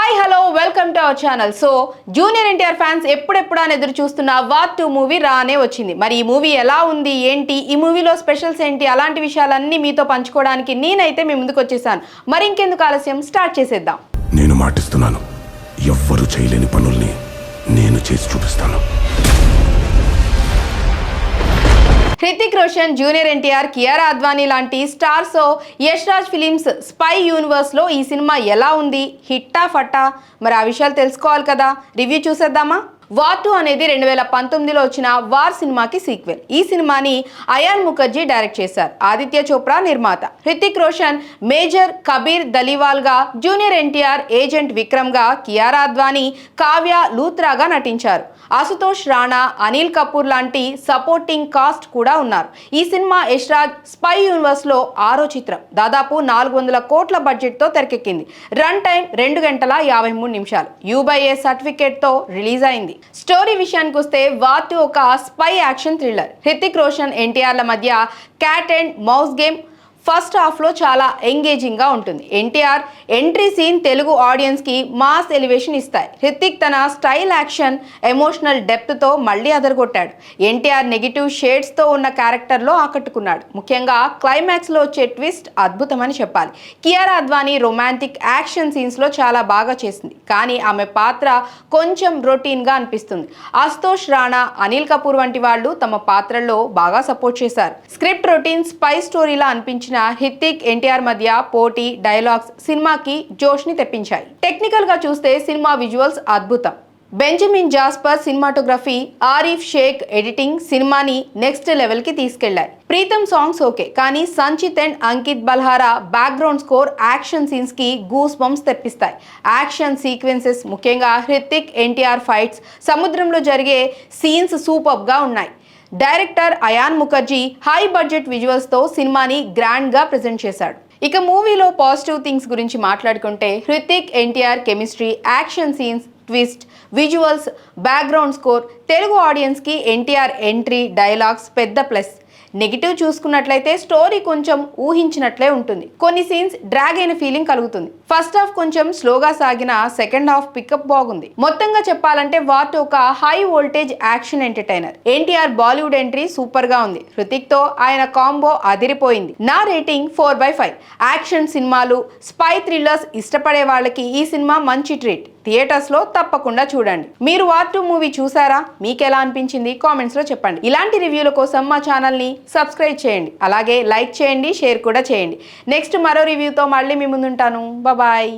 Hi hello welcome to our channel. So junior NTR fans ఎప్పుడెప్పుడా ఎదురు చూస్తున్న వార్ 2 మూవీ రానే వచ్చింది. మరి ఈ మూవీ ఎలా ఉంది, ఏంటి, ఈ మూవీలో స్పెషల్స్ ఏంటి, అలాంటి విషయాలన్నీ మీతో పంచుకోవడానికి నేనైతే మీ ముందుకు వచ్చేసాను. మరి ఇంకెందుకు ఆలస్యం, స్టార్ట్ చేసేద్దాం. నేను మాటిస్తున్నాను, ఎవ్వరూ చేయలేని పనుల్ని నేను చేసి చూపిస్తాను. హృతిక్ రోషన్, జూనియర్ ఎన్టీఆర్, కియారా అద్వానీ లాంటి stars Yash Raj films spy యూనివర్స్లో ఈ సినిమా ఎలా ఉంది, హిట్టా ఫట్టా? మరి ఆ విషయాలు తెలుసుకోవాలి కదా, రివ్యూ చూసేద్దామా? వార్ 2 అనేది 2019లో వచ్చిన వార్ సినిమాకి సీక్వెల్. ఈ సినిమాని అయాన్ ముఖర్జీ డైరెక్ట్ చేశారు. ఆదిత్య చోప్రా నిర్మాత. హృతిక్ రోషన్ మేజర్ కబీర్ దలీవాల్గా, జూనియర్ ఎన్టీఆర్ ఏజెంట్ విక్రమ్గా, కియారా అద్వానీ కావ్య లూత్రాగా నటించారు. ఆశుతోష్ రాణా, అనిల్ కపూర్ లాంటి సపోర్టింగ్ కాస్ట్ కూడా ఉన్నారు. ఈ సినిమా యష్ రాజ్ స్పై యూనివర్స్లో 6వ చిత్రం. దాదాపు 400 కోట్ల బడ్జెట్తో తెరకెక్కింది. రన్ టైం 2 గంటల 53 నిమిషాలు. U/A సర్టిఫికేట్తో రిలీజ్ అయింది. స్టోరీ విషయానికి వస్తే వార్ 2 ఒక spy action thriller. Hrithik Roshan, ఎన్టీఆర్ల మధ్య cat and mouse game first హాఫ్లో చాలా ఎంగేజింగ్గా ఉంటుంది. ఎన్టీఆర్ ఎంట్రీ సీన్ తెలుగు ఆడియన్స్కి మాస్ ఎలివేషన్ ఇస్తాయి. హృతిక్ తన స్టైల్, యాక్షన్, ఎమోషనల్ డెప్త్తో మళ్ళీ అదరగొట్టాడు. ఎన్టీఆర్ నెగిటివ్ షేడ్స్తో ఉన్న క్యారెక్టర్లో ఆకట్టుకున్నాడు. ముఖ్యంగా క్లైమాక్స్లో వచ్చే ట్విస్ట్ అద్భుతమని చెప్పాలి. కియారా అద్వానీ రొమాంటిక్ యాక్షన్ సీన్స్లో చాలా బాగా చేసింది, కానీ ఆమె పాత్ర కొంచెం రొటీన్గా అనిపిస్తుంది. ఆశుతోష్ రాణా, అనిల్ కపూర్ వంటి వాళ్ళు తమ పాత్రల్లో బాగా సపోర్ట్ చేశారు. స్క్రిప్ట్ రొటీన్ స్పై స్టోరీలా అనిపించిన హృతిక్ ఎన్టీఆర్ మధ్య పోటీ డైలాగ్స్ సినిమాకి జోష్ ని తెప్పించాయి. టెక్నికల్ గా చూస్తే సినిమా విజువల్స్ అద్భుతం. Benjamin Jasper cinematography, Arif Sheikh editing సినిమాని నెక్స్ట్ లెవెల్ కి తీసుకెళ్లాయి. ప్రీతం సాంగ్స్ ఓకే, కానీ Sanchit and Ankit Balhara background score action scenes కి గూస్ బంప్స్ తెప్పిస్తాయి. యాక్షన్ సీక్వెన్సెస్, ముఖ్యంగా హృతిక్ ఎన్టీఆర్ ఫైట్స్, సముద్రంలో జరిగే సీన్స్ సూపర్బ్ గా ఉన్నాయి. Director Ayan Mukherjee high budget విజువల్స్తో సినిమాని గ్రాండ్గా ప్రెజెంట్ చేశాడు. ఇక మూవీలో పాజిటివ్ థింగ్స్ గురించి మాట్లాడుకుంటే Hrithik NTR chemistry, action scenes, twist, visuals, background score Telugu ఆడియన్స్కి ఎన్టీఆర్ ఎంట్రీ, డైలాగ్స్ పెద్ద ప్లస్. నెగిటివ్ చూసుకున్నట్లయితే స్టోరీ కొంచెం ఊహించినట్లే ఉంటుంది. కొన్ని సీన్స్ డ్రాగ్ అయిన ఫీలింగ్ కలుగుతుంది. ఫస్ట్ హాఫ్ కొంచెం స్లోగా సాగిన సెకండ్ హాఫ్ పికప్ బాగుంది. మొత్తంగా చెప్పాలంటే వార్ 2 ఒక high voltage action entertainer. NTR Bollywood entry super గా ఉంది. హృతిక్ తో ఆయన కాంబో అదిరిపోయింది. నా రేటింగ్ 4/5. యాక్షన్ సినిమాలు, స్పై థ్రిల్లర్స్ ఇష్టపడే వాళ్ళకి ఈ సినిమా మంచి ట్రీట్. థియేటర్స్ లో తప్పకుండా చూడండి. మీరు వార్ 2 మూవీ చూసారా? మీకు ఎలా అనిపించింది కామెంట్స్ లో చెప్పండి. ఇలాంటి రివ్యూల కోసం మా ఛానల్ ని సబ్స్క్రైబ్ చేయండి, అలాగే లైక్ చేయండి, షేర్ కూడా చేయండి. నెక్స్ట్ మరో రివ్యూతో మళ్ళీ మీ ముందుంటాను. బాయ్.